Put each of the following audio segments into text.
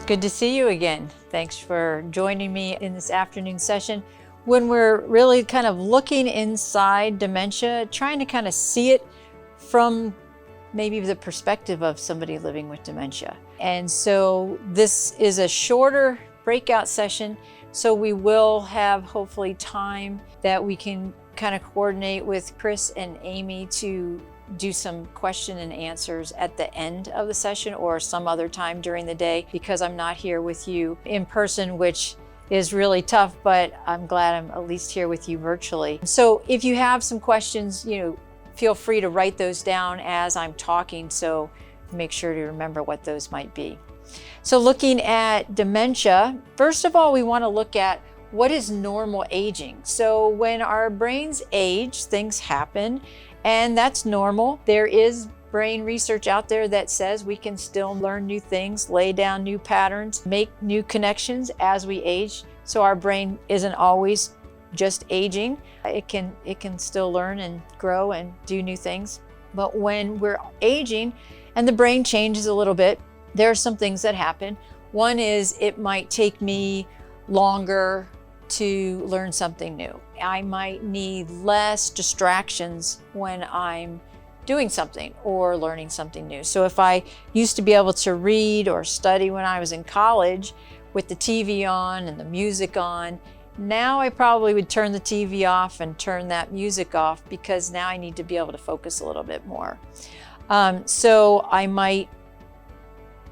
Good to see you again. Thanks for joining me in this afternoon session when we're really kind of looking inside dementia, trying to kind of see it from maybe the perspective of somebody living with dementia. And so this is a shorter breakout session, so we will have hopefully time that we can kind of coordinate with Chris and Amy to do some question and answers at the end of the session or some other time during the day, because I'm not here with you in person, which is really tough, but I'm glad I'm at least here with you virtually. So if you have some questions, feel free to write those down as I'm talking, so make sure to remember what those might be. So looking at dementia, first of all, we want to look at what is normal aging. So when our brains age, things happen, and that's normal. There is brain research out there that says we can still learn new things, lay down new patterns, make new connections as we age. So our brain isn't always just aging. It can still learn and grow and do new things. But when we're aging and the brain changes a little bit, there are some things that happen. One is it might take me longer to learn something new. I might need less distractions when I'm doing something or learning something new. So if I used to be able to read or study when I was in college with the TV on and the music on, now I probably would turn the TV off and turn that music off, because now I need to be able to focus a little bit more. So I might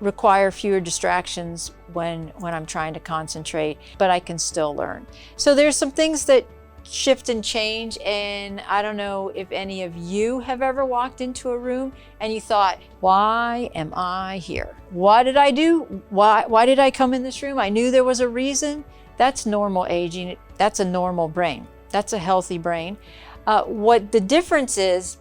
require fewer distractions when I'm trying to concentrate, but I can still learn. So there's some things that shift and change, and I don't know if any of you have ever walked into a room and you thought, why am I here? What did I do? Why did I come in this room? I knew there was a reason. That's normal aging. That's a normal brain. That's a healthy brain. What the difference is,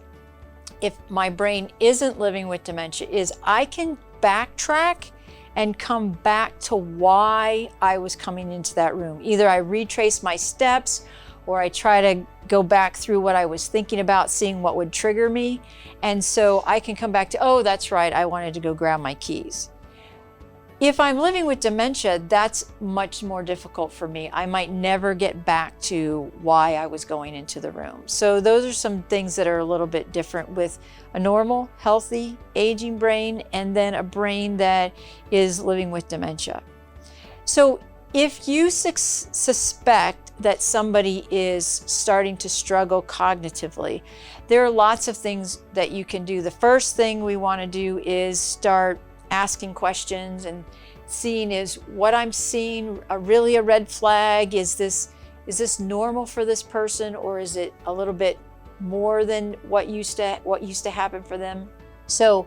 if my brain isn't living with dementia, is I can backtrack and come back to why I was coming into that room. Either I retrace my steps, or I try to go back through what I was thinking about, seeing what would trigger me. And so I can come back to, oh, that's right, I wanted to go grab my keys. If I'm living with dementia, that's much more difficult for me. I might never get back to why I was going into the room. So those are some things that are a little bit different with a normal, healthy, aging brain, and then a brain that is living with dementia. So if you suspect that somebody is starting to struggle cognitively, there are lots of things that you can do. The first thing we want to do is start asking questions and seeing, is what I'm seeing really a red flag? Is this normal for this person, or is it a little bit more than what used to happen for them? So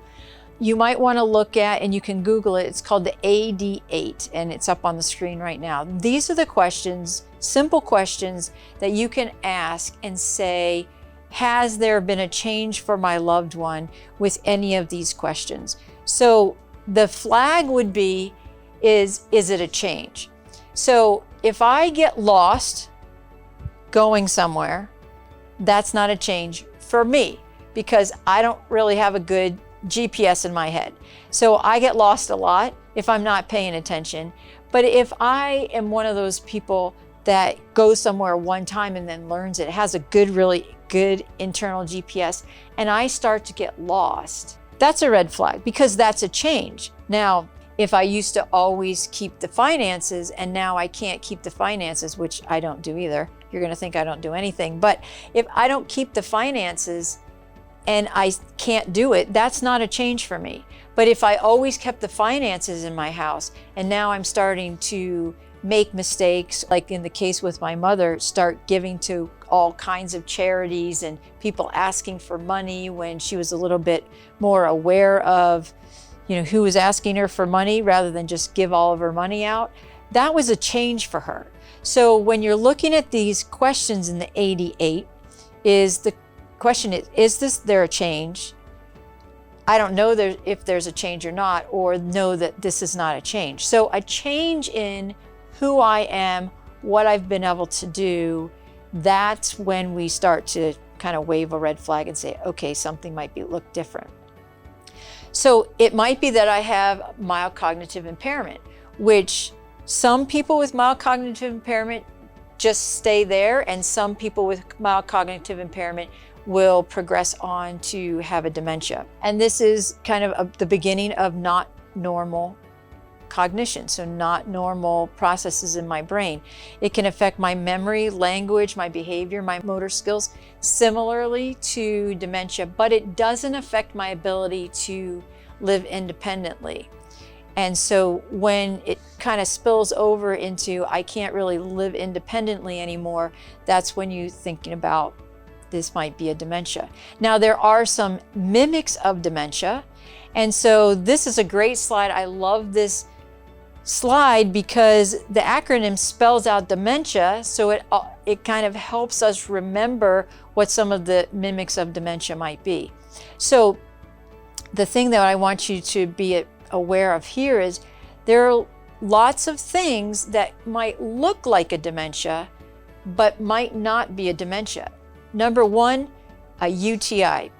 you might want to look at, and you can Google it, it's called the AD8, and it's up on the screen right now. These are the questions, simple questions that you can ask and say, has there been a change for my loved one with any of these questions? So the flag would be, is it a change? So if I get lost going somewhere, that's not a change for me, because I don't really have a good GPS in my head. So I get lost a lot if I'm not paying attention. But if I am one of those people that goes somewhere one time and then learns it, has a really good internal GPS, and I start to get lost, that's a red flag, because that's a change. Now, if I used to always keep the finances and now I can't keep the finances, which I don't do either, you're going to think I don't do anything, but if I don't keep the finances and I can't do it, that's not a change for me. But if I always kept the finances in my house and now I'm starting to make mistakes, like in the case with my mother, start giving to all kinds of charities and people asking for money when she was a little bit more aware of, who was asking her for money rather than just give all of her money out, that was a change for her. So when you're looking at these questions in the AD8, the question is there a change? I don't know if there's a change or not, or know that this is not a change. So a change in who I am, what I've been able to do, that's when we start to kind of wave a red flag and say, okay, something might look different. So it might be that I have mild cognitive impairment, which some people with mild cognitive impairment just stay there, and some people with mild cognitive impairment will progress on to have a dementia. And this is kind of the beginning of not normal cognition, so not normal processes in my brain. It can affect my memory, language, my behavior, my motor skills, similarly to dementia, but it doesn't affect my ability to live independently. And so when it kind of spills over into I can't really live independently anymore, that's when you're thinking about this might be a dementia. Now, there are some mimics of dementia, and so this is a great slide. I love this slide because the acronym spells out dementia, so it kind of helps us remember what some of the mimics of dementia might be. So the thing that I want you to be aware of here is there are lots of things that might look like a dementia but might not be a dementia. Number one, a UTI.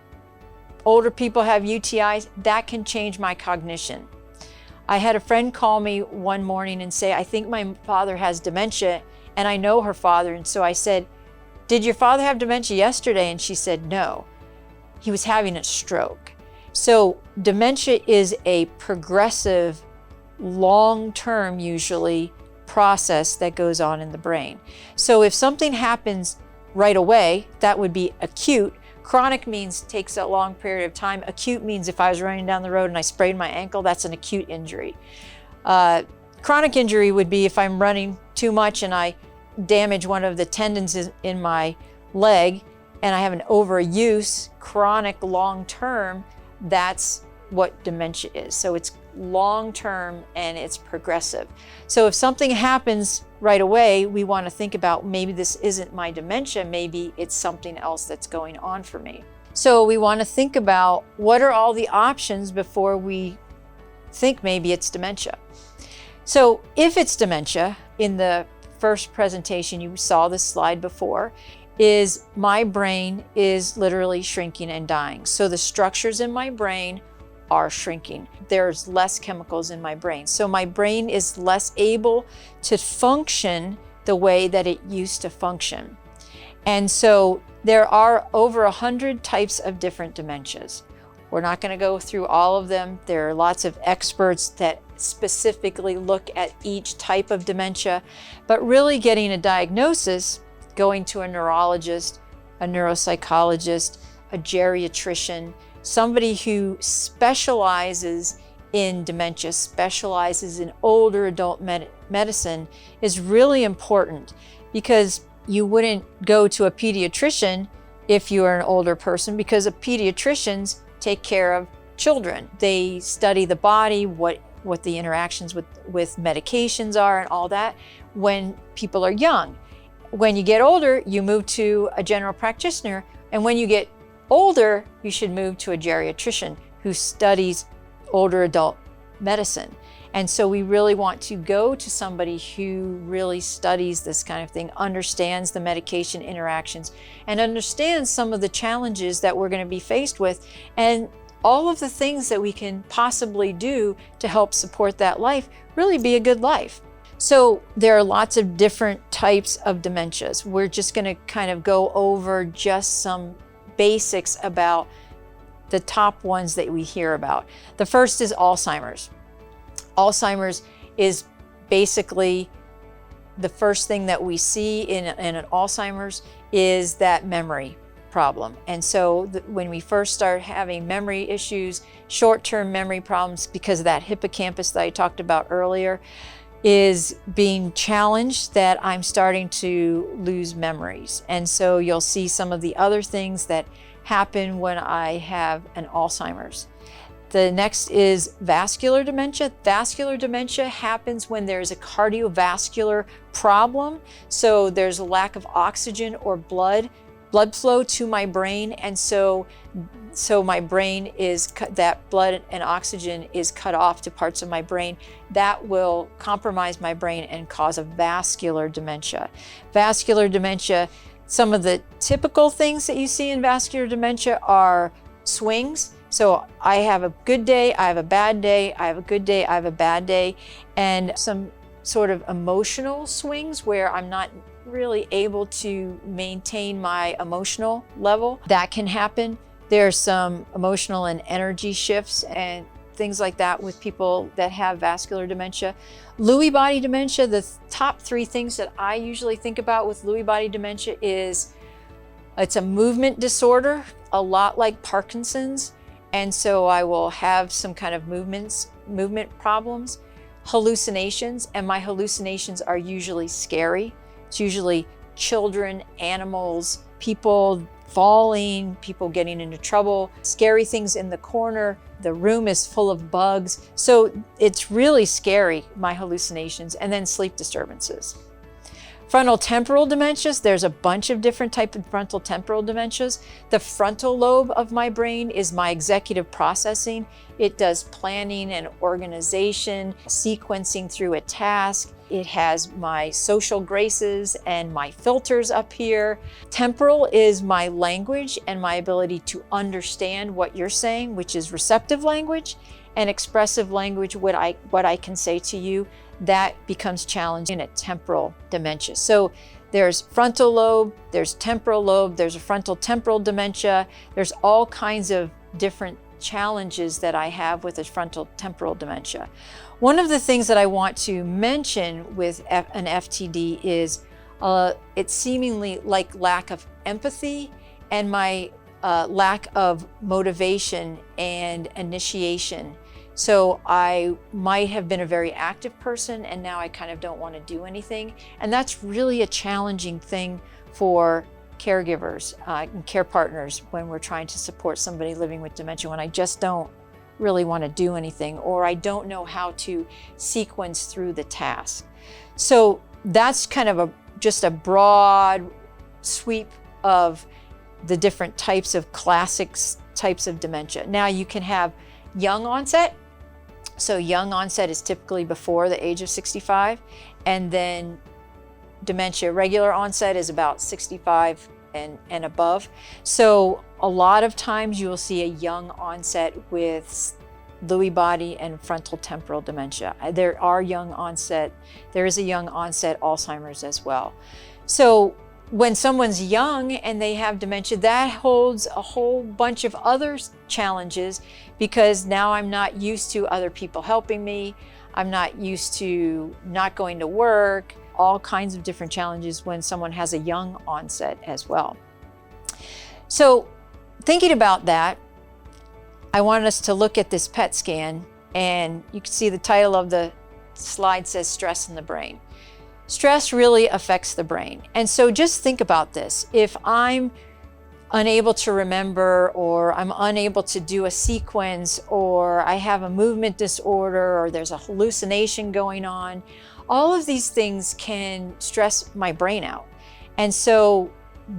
Older people have UTIs, that can change my cognition. I had a friend call me one morning and say, I think my father has dementia, and I know her father. And so I said, did your father have dementia yesterday? And she said, no, he was having a stroke. So dementia is a progressive, long-term usually process that goes on in the brain. So if something happens right away, that would be acute. Chronic means takes a long period of time. Acute means if I was running down the road and I sprained my ankle, that's an acute injury. Chronic injury would be if I'm running too much and I damage one of the tendons in my leg and I have an overuse, chronic long-term, that's what dementia is. So it's long-term and it's progressive. So if something happens right away, we want to think about maybe this isn't my dementia, maybe it's something else that's going on for me. So we want to think about what are all the options before we think maybe it's dementia. So if it's dementia, in the first presentation you saw this slide before, is my brain is literally shrinking and dying. So the structures in my brain are shrinking. There's less chemicals in my brain. So my brain is less able to function the way that it used to function. And so there are over 100 types of different dementias. We're not going to go through all of them. There are lots of experts that specifically look at each type of dementia, but really getting a diagnosis, going to a neurologist, a neuropsychologist, a geriatrician, somebody who specializes in dementia, specializes in older adult medicine is really important, because you wouldn't go to a pediatrician if you are an older person, because pediatricians take care of children. They study the body, what the interactions with medications are and all that when people are young. When you get older, you move to a general practitioner, and when you get older, you should move to a geriatrician who studies older adult medicine. And so we really want to go to somebody who really studies this kind of thing, understands the medication interactions, and understands some of the challenges that we're going to be faced with, and all of the things that we can possibly do to help support that life, really be a good life. So there are lots of different types of dementias. We're just going to kind of go over just some basics about the top ones that we hear about. The first is Alzheimer's. Alzheimer's is basically the first thing that we see in an Alzheimer's is that memory problem. And so when we first start having memory issues, short-term memory problems, because of that hippocampus that I talked about earlier, is being challenged, that I'm starting to lose memories. And so you'll see some of the other things that happen when I have an Alzheimer's. The next is vascular dementia. Vascular dementia happens when there's a cardiovascular problem. So there's a lack of oxygen or blood flow to my brain. And so my brain is, that blood and oxygen is cut off to parts of my brain. That will compromise my brain and cause a vascular dementia. Vascular dementia, some of the typical things that you see in vascular dementia are swings. So I have a good day, I have a bad day, I have a good day, I have a bad day, and some sort of emotional swings where I'm not really able to maintain my emotional level. That can happen. There's some emotional and energy shifts and things like that with people that have vascular dementia. Lewy body dementia, the top three things that I usually think about with Lewy body dementia is it's a movement disorder, a lot like Parkinson's. And so I will have some kind of movement problems, hallucinations, and my hallucinations are usually scary. It's usually children, animals, people falling, people getting into trouble, scary things in the corner. The room is full of bugs. So it's really scary, my hallucinations, and then sleep disturbances. Frontal temporal dementias, there's a bunch of different types of frontal temporal dementias. The frontal lobe of my brain is my executive processing. It does planning and organization, sequencing through a task. It has my social graces and my filters up here. Temporal is my language and my ability to understand what you're saying, which is receptive language, and expressive language, what I can say to you. That becomes challenging at temporal dementia. So there's frontal lobe, there's temporal lobe, there's a frontal temporal dementia. There's all kinds of different challenges that I have with a frontal temporal dementia. One of the things that I want to mention with an FTD is it's seemingly like lack of empathy and my lack of motivation and initiation. So I might have been a very active person and now I kind of don't want to do anything. And that's really a challenging thing for caregivers and care partners when we're trying to support somebody living with dementia, when I just don't really want to do anything, or I don't know how to sequence through the task. So that's kind of just a broad sweep of the different types of classic types of dementia. Now you can have young onset. So young onset is typically before the age of 65, and then dementia regular onset is about 65 and above. So a lot of times you will see a young onset with Lewy body and frontal temporal dementia. There is a young onset Alzheimer's as well. So when someone's young and they have dementia, that holds a whole bunch of other challenges, because now I'm not used to other people helping me. I'm not used to not going to work, all kinds of different challenges when someone has a young onset as well. So thinking about that, I want us to look at this PET scan, and you can see the title of the slide says stress in the brain. Stress really affects the brain. And so just think about this. If I'm unable to remember, or I'm unable to do a sequence, or I have a movement disorder, or there's a hallucination going on, all of these things can stress my brain out. And so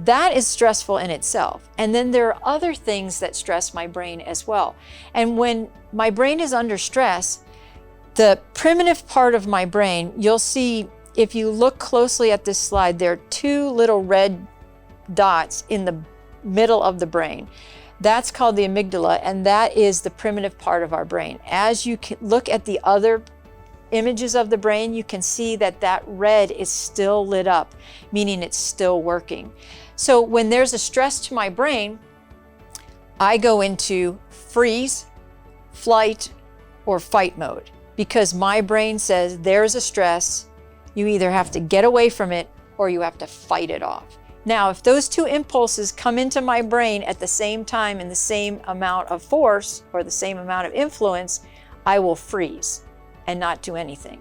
that is stressful in itself. And then there are other things that stress my brain as well. And when my brain is under stress, the primitive part of my brain, you'll see if you look closely at this slide, there are two little red dots in the middle of the brain. That's called the amygdala, and that is the primitive part of our brain. As you can look at the other images of the brain, you can see that that red is still lit up, meaning it's still working. So when there's a stress to my brain, I go into freeze, flight, or fight mode, because my brain says there's a stress. You either have to get away from it or you have to fight it off. Now, if those two impulses come into my brain at the same time in the same amount of force or the same amount of influence, I will freeze and not do anything.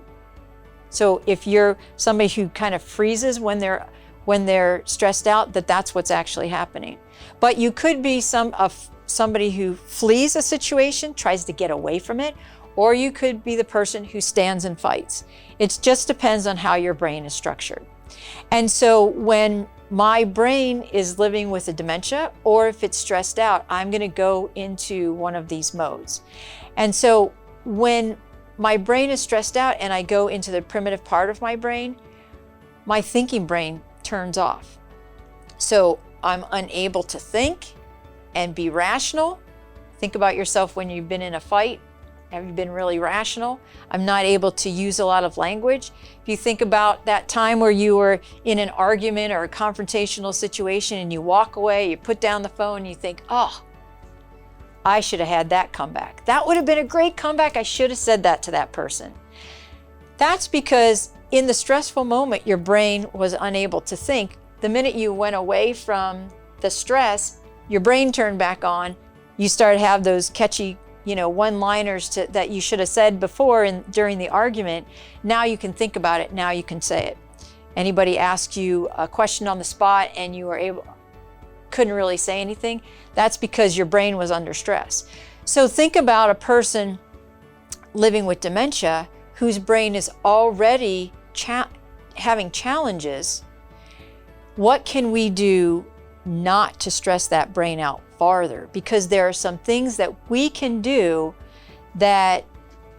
So if you're somebody who kind of freezes when they're stressed out, that's what's actually happening. But you could be somebody who flees a situation, tries to get away from it, or you could be the person who stands and fights. It just depends on how your brain is structured. And so when my brain is living with a dementia, or if it's stressed out, I'm going to go into one of these modes. And so when my brain is stressed out and I go into the primitive part of my brain, my thinking brain turns off. So I'm unable to think and be rational, Think about yourself when you've been in a fight. Have you been really rational? I'm not able to use a lot of language. If you think about that time where you were in an argument or a confrontational situation and you walk away, you put down the phone, you think, oh, I should have had that comeback. That would have been a great comeback. I should have said that to that person. That's because in the stressful moment, your brain was unable to think. The minute you went away from the stress, your brain turned back on. You started to have those catchy, one-liners that you should have said before during the argument. Now you can think about it. Now you can say it. Anybody asked you a question on the spot and you couldn't really say anything, that's because your brain was under stress. So think about a person living with dementia whose brain is already having challenges. What can we do not to stress that brain out farther? Because there are some things that we can do that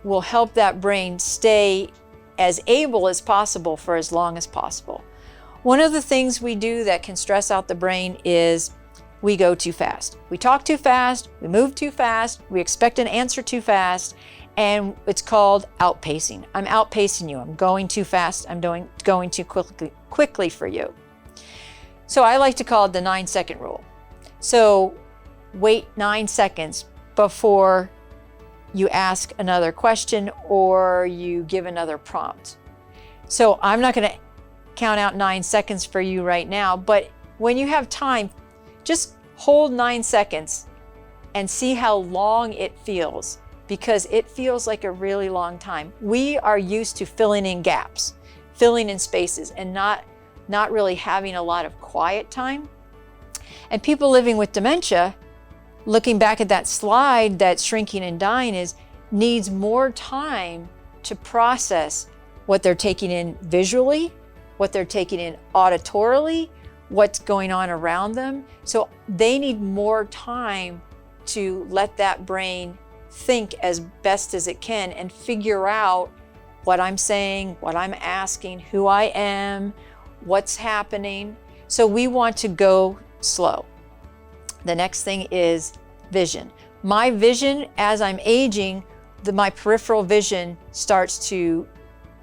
will help that brain stay as able as possible for as long as possible. One of the things we do that can stress out the brain is we go too fast. We talk too fast, we move too fast, we expect an answer too fast, and it's called outpacing. I'm outpacing you. I'm going too fast. I'm going too quickly for you. So I like to call it the 9-second rule. So wait 9 seconds before you ask another question or you give another prompt. So I'm not going to count out 9 seconds for you right now, but when you have time, just hold 9 seconds and see how long it feels, because it feels like a really long time. We are used to filling in gaps, filling in spaces, and not really having a lot of quiet time. And people living with dementia, looking back at that slide that shrinking and dying needs more time to process what they're taking in visually, what they're taking in auditorily, what's going on around them. So they need more time to let that brain think as best as it can and figure out what I'm saying, what I'm asking, who I am, what's happening. So we want to go slow. The next thing is vision. My vision, as I'm aging, my peripheral vision starts to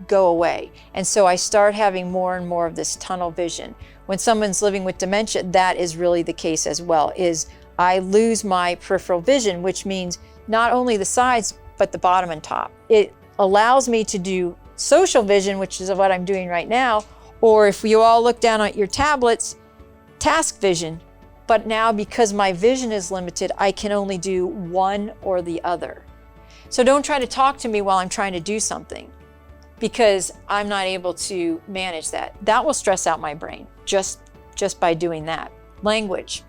go away. And so I start having more and more of this tunnel vision. When someone's living with dementia, that is really the case as well, is I lose my peripheral vision, which means not only the sides, but the bottom and top. It allows me to do social vision, which is what I'm doing right now, or if you all look down at your tablets, task vision. But now because my vision is limited, I can only do one or the other. So don't try to talk to me while I'm trying to do something, because I'm not able to manage that. That will stress out my brain just by doing that. Language,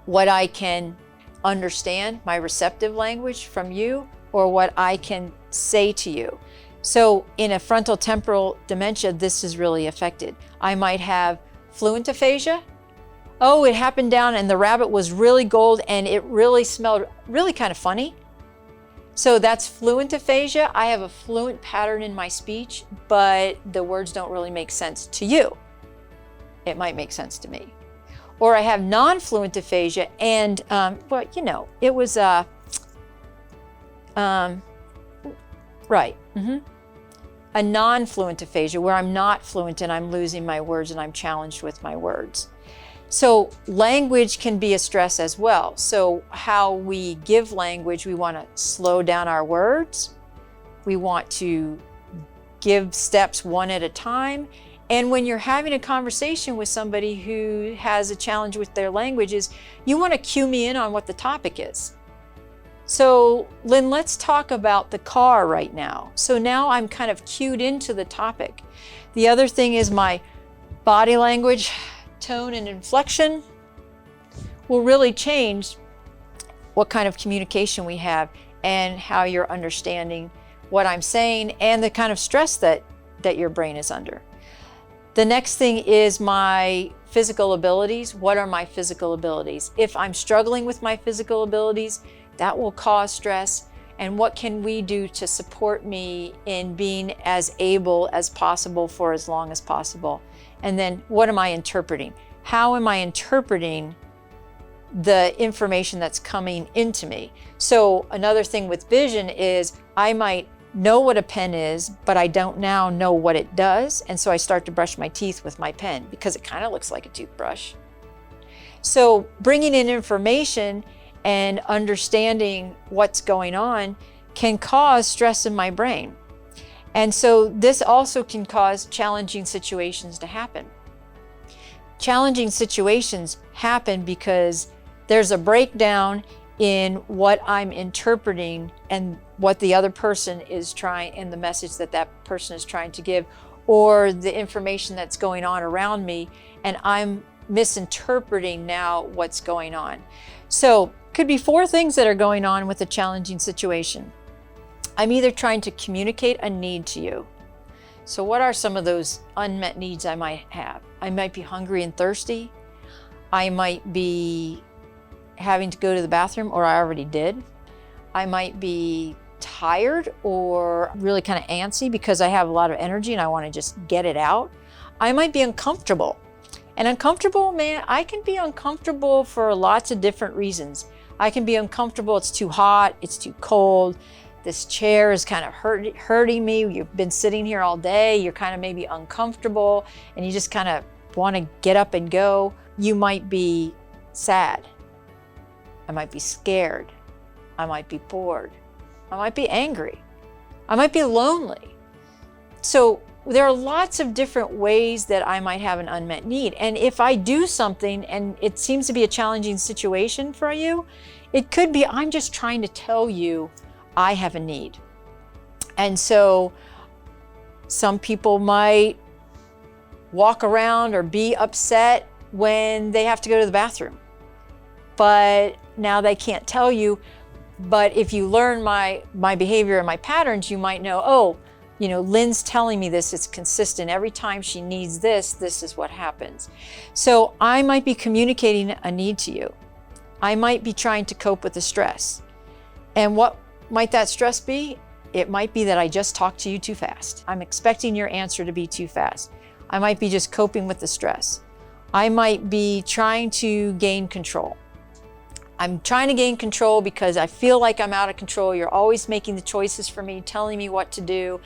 what I can understand, my receptive language from you, or what I can say to you. So in a frontal temporal dementia, this is really affected. I might have fluent aphasia. Oh, it happened down and the rabbit was really gold and it really smelled really kind of funny. So that's fluent aphasia. I have a fluent pattern in my speech, but the words don't really make sense to you. It might make sense to me. Or I have non-fluent aphasia and, it was, a non-fluent aphasia where I'm not fluent and I'm losing my words and I'm challenged with my words. So language can be a stress as well. So how we give language, we want to slow down our words. We want to give steps one at a time. And when you're having a conversation with somebody who has a challenge with their languages, you want to cue me in on what the topic is. So Lynn, let's talk about the car right now. So now I'm kind of cued into the topic. The other thing is my body language, tone and inflection will really change what kind of communication we have and how you're understanding what I'm saying and the kind of stress that your brain is under. The next thing is my physical abilities. What are my physical abilities? If I'm struggling with my physical abilities, that will cause stress. And what can we do to support me in being as able as possible for as long as possible? And then what am I interpreting? How am I interpreting the information that's coming into me. So another thing with vision is I might know what a pen is, but I don't now know what it does. And so I start to brush my teeth with my pen because it kind of looks like a toothbrush. So bringing in information and understanding what's going on can cause stress in my brain. And so this also can cause challenging situations to happen. Challenging situations happen because there's a breakdown in what I'm interpreting and what the other person is trying, and the message that that person is trying to give, or the information that's going on around me, and I'm misinterpreting now what's going on. So could be 4 things that are going on with a challenging situation. I'm either trying to communicate a need to you. So what are some of those unmet needs I might have? I might be hungry and thirsty. I might be having to go to the bathroom, or I already did. I might be tired or really kind of antsy because I have a lot of energy and I want to just get it out. I might be uncomfortable. And uncomfortable, man, I can be uncomfortable for lots of different reasons. I can be uncomfortable, it's too hot, it's too cold, this chair is kind of hurting me, you've been sitting here all day, you're kind of maybe uncomfortable, and you just kind of want to get up and go. You might be sad. I might be scared. I might be bored. I might be angry. I might be lonely. So there are lots of different ways that I might have an unmet need. And if I do something and it seems to be a challenging situation for you, it could be I'm just trying to tell you I have a need. And so some people might walk around or be upset when they have to go to the bathroom. But now they can't tell you. But if you learn my behavior and my patterns, you might know, oh, you know, Lynn's telling me this, it's consistent. Every time she needs this, this is what happens. So I might be communicating a need to you. I might be trying to cope with the stress. And what might that stress be? It might be that I just talked to you too fast. I'm expecting your answer to be too fast. I might be just coping with the stress. I might be trying to gain control. I'm trying to gain control because I feel like I'm out of control. You're always making the choices for me, telling me what to do,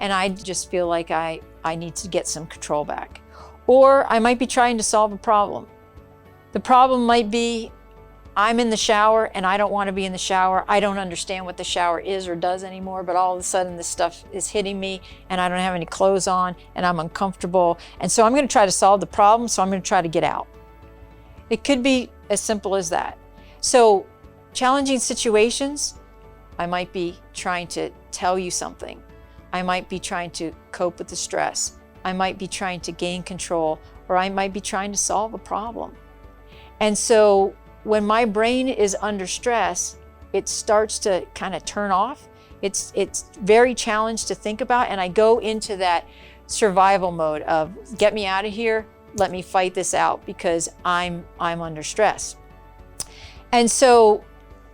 and I just feel like I need to get some control back. Or I might be trying to solve a problem. The problem might be I'm in the shower and I don't want to be in the shower. I don't understand what the shower is or does anymore, but all of a sudden this stuff is hitting me and I don't have any clothes on and I'm uncomfortable. And so I'm going to try to solve the problem, so I'm going to try to get out. It could be as simple as that. So challenging situations, I might be trying to tell you something. I might be trying to cope with the stress. I might be trying to gain control, or I might be trying to solve a problem. And so when my brain is under stress, it starts to kind of turn off. It's very challenged to think about, and I go into that survival mode of get me out of here, let me fight this out because I'm under stress. And so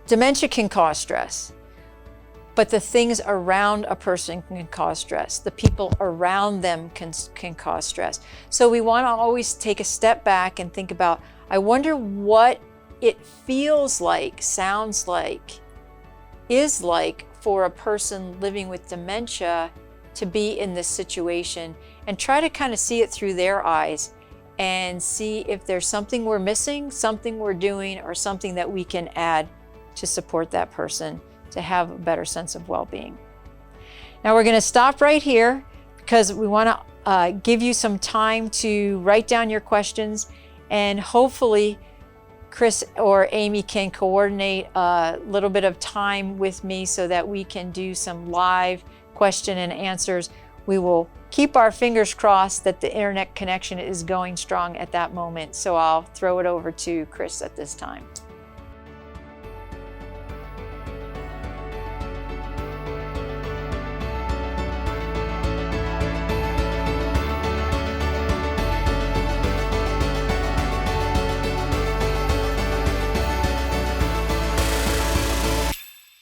dementia can cause stress, but the things around a person can cause stress. The people around them can cause stress. So we want to always take a step back and think about, I wonder what it feels like, sounds like, is like for a person living with dementia to be in this situation, and try to kind of see it through their eyes and see if there's something we're missing, something we're doing, or something that we can add to support that person to have a better sense of well-being. Now we're going to stop right here because we want to give you some time to write down your questions, and hopefully Chris or Amy can coordinate a little bit of time with me so that we can do some live question and answers. We will keep our fingers crossed that the internet connection is going strong at that moment. So I'll throw it over to Chris at this time.